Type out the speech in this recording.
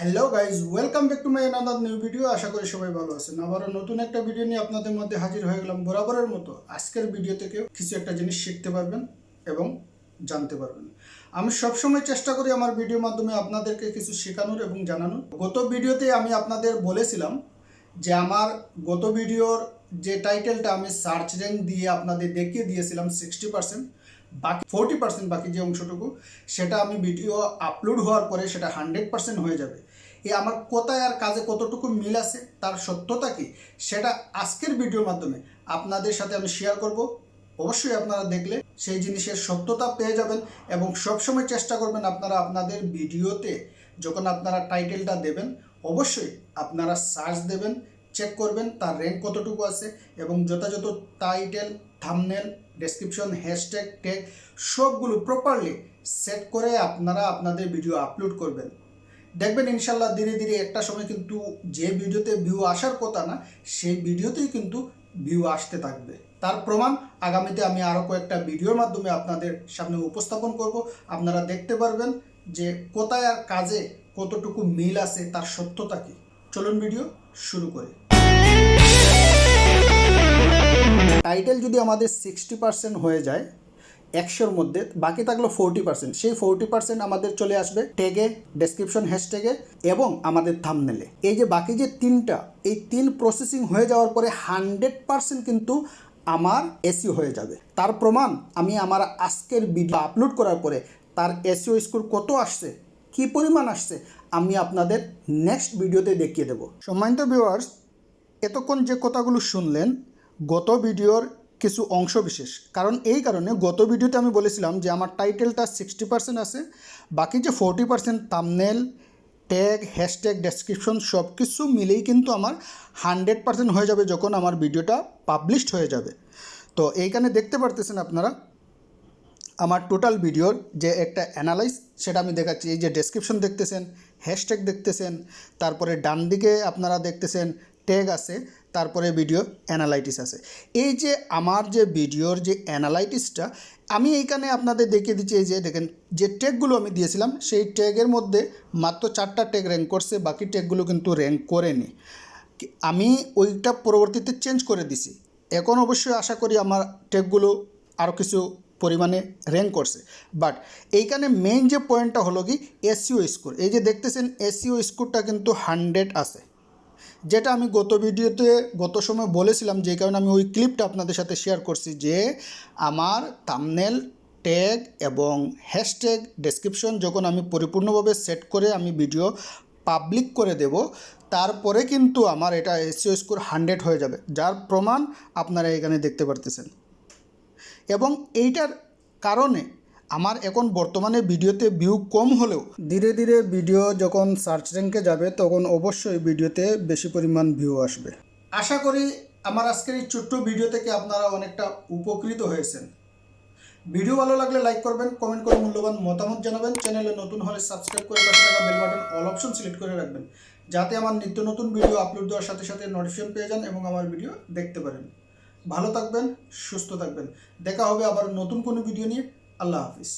Hello guys, welcome back to my another new video. আশা করি সবাই ভালো আছেন। আবারও নতুন একটা ভিডিও নিয়ে আপনাদের মধ্যে হাজির হয়ে গেলাম বরাবরের মতো। আজকের ভিডিও থেকেও কিছু একটা জিনিস শিখতে পারবেন এবং জানতে পারবেন। আমি সবসময় চেষ্টা করি আমার ভিডিওর মাধ্যমে আপনাদেরকে কিছু শেখানোর এবং জানানোর। গত ভিডিওতে আমি আপনাদের বলেছিলাম যে আমার গত ভিডিওর যে টাইটেলটা আমি সার্চ র্যাঙ্ক দিয়ে আপনাদের দেখিয়ে দিয়েছিলাম 60%, বাকি 40% বাকি যে অংশটুকু সেটা আমি ভিডিও আপলোড হওয়ার পরে সেটা 100% হয়ে যাবে। আমার কোথায় আর কাজে কতটুকু মিল আছে, তার সত্যতা কি, সেটা আজকের ভিডিওর মাধ্যমে আপনাদের সাথে আমি শেয়ার করব। অবশ্যই আপনারা দেখলে সেই জিনিসের সত্যতা পেয়ে যাবেন এবং সবসময় চেষ্টা করবেন আপনারা আপনাদের ভিডিওতে যখন আপনারা টাইটেলটা দেবেন অবশ্যই আপনারা সার্চ দেবেন, চেক করবেন তার র্যাঙ্ক কতটুকু আছে এবং যথাযথ title, thumbnail, description, hashtag, tag সবগুলো প্রপারলি সেট করে আপনারা আপনাদের ভিডিও আপলোড করবেন। দেখবেন ইনশাল্লাহ ধীরে ধীরে একটা সময় কিন্তু যে ভিডিওতে ভিউ আসার কথা না সেই ভিডিওতেই কিন্তু ভিউ আসতে থাকবে। তার প্রমাণ আগামীতে আমি আরও কয়েকটা ভিডিওর মাধ্যমে আপনাদের সামনে উপস্থাপন করব। আপনারা দেখতে পারবেন যে কোথায় আর কাজে কতটুকু মিল আছে, তার সত্যতা কি। চলুন ভিডিও শুরু করি। টাইটেল যদি আমাদের 60% হয়ে যায় 100-র মধ্যে, বাকি থাকলো 40%। সেই 40% আমাদের চলে আসবে ট্যাগে, ডেসক্রিপশন, হ্যাশট্যাগে এবং আমাদের থাম্বনেলে। এই যে বাকি যে তিনটা, এই তিন প্রসেসিং হয়ে যাওয়ার পরে 100% কিন্তু আমার এসইও হয়ে যাবে। তার প্রমাণ আমি আমার আজকের ভিডিও আপলোড করার পরে তার এসইও স্কোর কত আসছে, কী পরিমাণ আসছে, আমি আপনাদের নেক্সট ভিডিওতে দেখিয়ে দেব। সম্মানিত ভিউয়ার্স, এতক্ষণ যে কথাগুলো শুনলেন গত ভিডিওর কিছু অংশ বিশেষ। কারণ এই কারণে গত ভিডিওতে আমি বলেছিলাম যে আমার টাইটেলটা 60% আছে, বাকি যে 40% থাম্বনেল, ট্যাগ, হ্যাশট্যাগ, ডেসক্রিপশন সব কিছু মিলেই কিন্তু আমার 100% হয়ে যাবে যখন আমার ভিডিওটা পাবলিশড হয়ে যাবে। তো এইখানে দেখতে পারতেছেন আপনারা আমার টোটাল ভিডিওর যে একটা অ্যানালাইজ সেটা আমি দেখাচ্ছি। এই যে ডেসক্রিপশন দেখতেছেন, হ্যাশট্যাগ দেখতেছেন, তারপরে ডান দিকে আপনারা দেখতেছেন ট্যাগ আছে, তারপরে ভিডিও অ্যানালাইটিস আছে। এই যে আমার যে ভিডিওর যে অ্যানালাইটিসটা আমি এইখানে আপনাদের দেখিয়ে দিচ্ছি। এই যে দেখেন যে ট্যাগগুলো আমি দিয়েছিলাম সেই ট্যাগের মধ্যে মাত্র 4টা ট্যাগ র্যাঙ্ক করছে, বাকি ট্যাগগুলো কিন্তু র্যাঙ্ক করেনি। আমি ওইটা পরবর্তীতে চেঞ্জ করে দিছি। এখন অবশ্যই আশা করি আমার ট্যাগগুলো আরও কিছু পরিমাণে র্যাঙ্ক করছে। বাট এইখানে মেইন যে পয়েন্টটা হলো কি এসইও স্কোর। এই যে দেখতেছেন এসইও স্কোরটা কিন্তু 100 আছে, যেটা আমি গত ভিডিওতে গত সময় বলেছিলাম, যে কারণে আমি ওই ক্লিপটা আপনাদের সাথে শেয়ার করছি যে আমার থাম্বনেল, ট্যাগ এবং হ্যাশট্যাগ, ডেসক্রিপশন যখন আমি পরিপূর্ণভাবে সেট করে আমি ভিডিও পাবলিক করে দেব তারপরে কিন্তু আমার এটা এসইও স্কোর 100 হয়ে যাবে, যার প্রমাণ আপনারা এখানে দেখতে পারতেছেন। এবং এইটার কারণে আমার এখন বর্তমানে ভিডিওতে ভিউ কম হলেও ধীরে ধীরে ভিডিও যখন সার্চ র্যাঙ্কে যাবে তখন অবশ্যই ভিডিওতে বেশি পরিমাণ ভিউ আসবে। আশা করি আমার আজকের এই ছোট্ট ভিডিও থেকে আপনারা অনেকটা উপকৃত হয়েছেন। ভিডিও ভালো লাগলে লাইক করবেন, কমেন্ট করে মূল্যবান মতামত জানাবেন। চ্যানেলে নতুন হলে সাবস্ক্রাইব করে পাশে থাকা bell button all option select করে রাখবেন, যাতে আমার নিত্য নতুন ভিডিও আপলোড দেওয়ার সাথে সাথে নোটিফিকেশন পেয়ে যান এবং আমার ভিডিও দেখতে পারেন। ভালো থাকবেন, সুস্থ থাকবেন। দেখা হবে আবার নতুন কোনো ভিডিও নিয়ে। আল্লাহ হাফিজ।